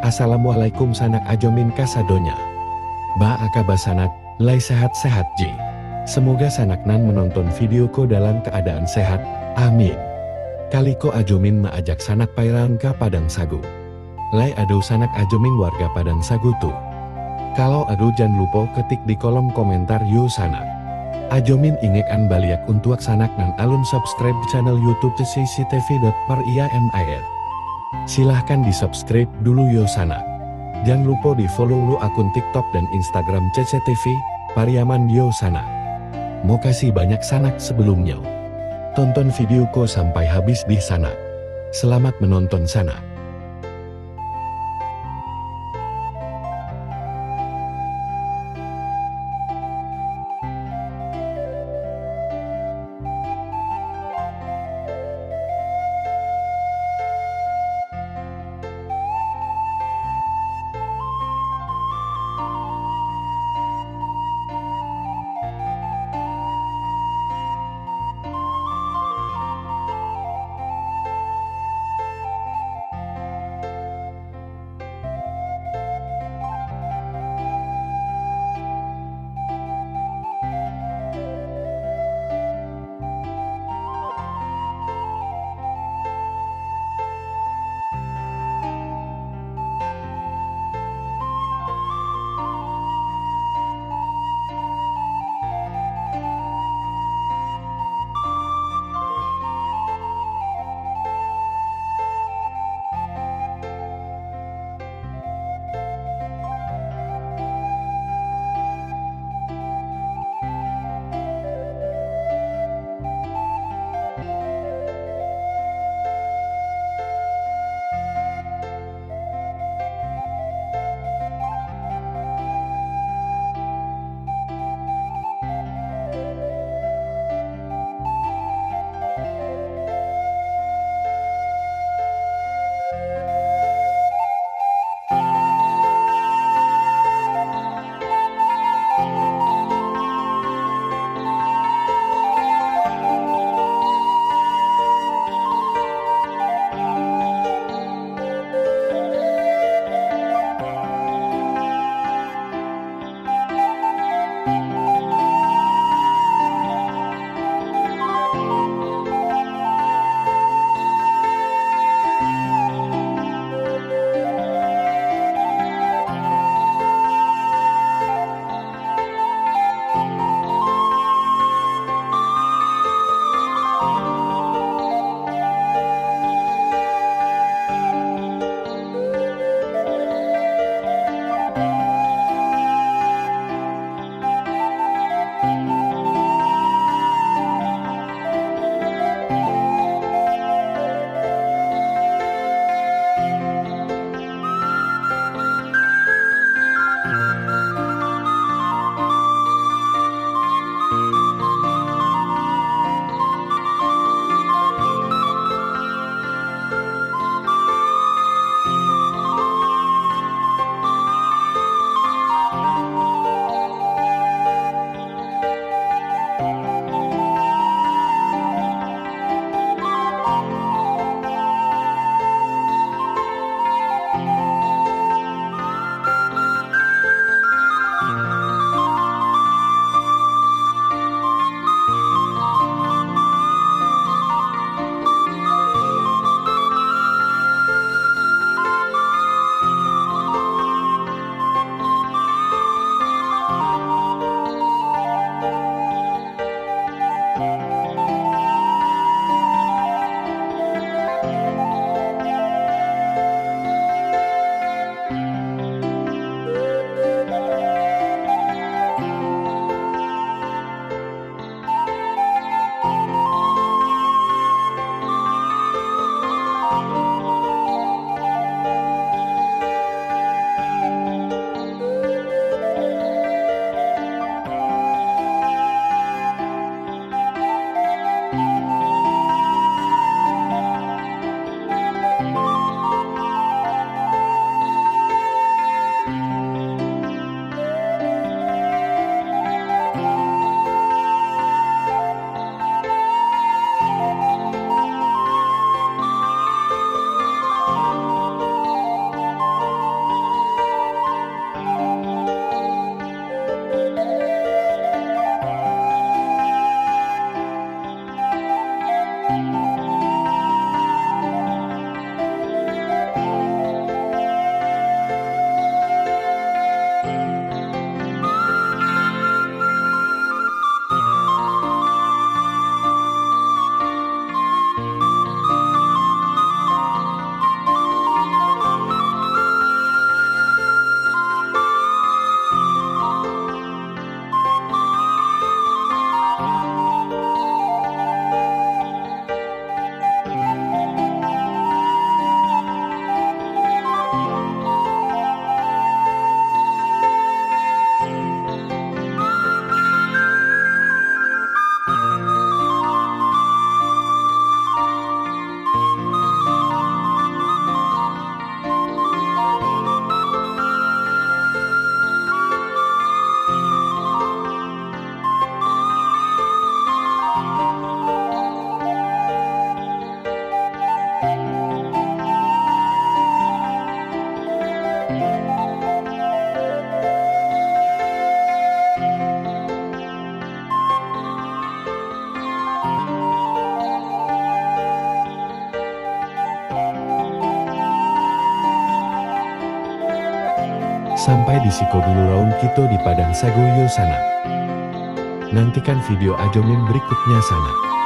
Assalamualaikum sanak ajomin kasadonya. Ba akaba sanak, lai sehat-sehat ji. Semoga sanak nan menonton videoku dalam keadaan sehat, amin. Kaliko ajomin maajak sanak pairan ka Padang Sagu. Lai ado sanak ajomin warga Padang Sagu tuh. Kalau ado jangan lupa ketik di kolom komentar yo sanak. Ajomin ingekan baliak untuk sanak nan alun subscribe channel YouTube cctv.per.ia.mil. Silahkan di subscribe dulu yo sanak. Jangan lupa di follow lu akun TikTok dan Instagram CCTV, Pariaman yo sanak. Mau kasih banyak sanak sebelumnya. Tonton videoku sampai habis di sanak. Selamat menonton sanak. Sampai di siko dulu raung kito di Padang Sagoyo sana. Nantikan video Ajomin berikutnya sana.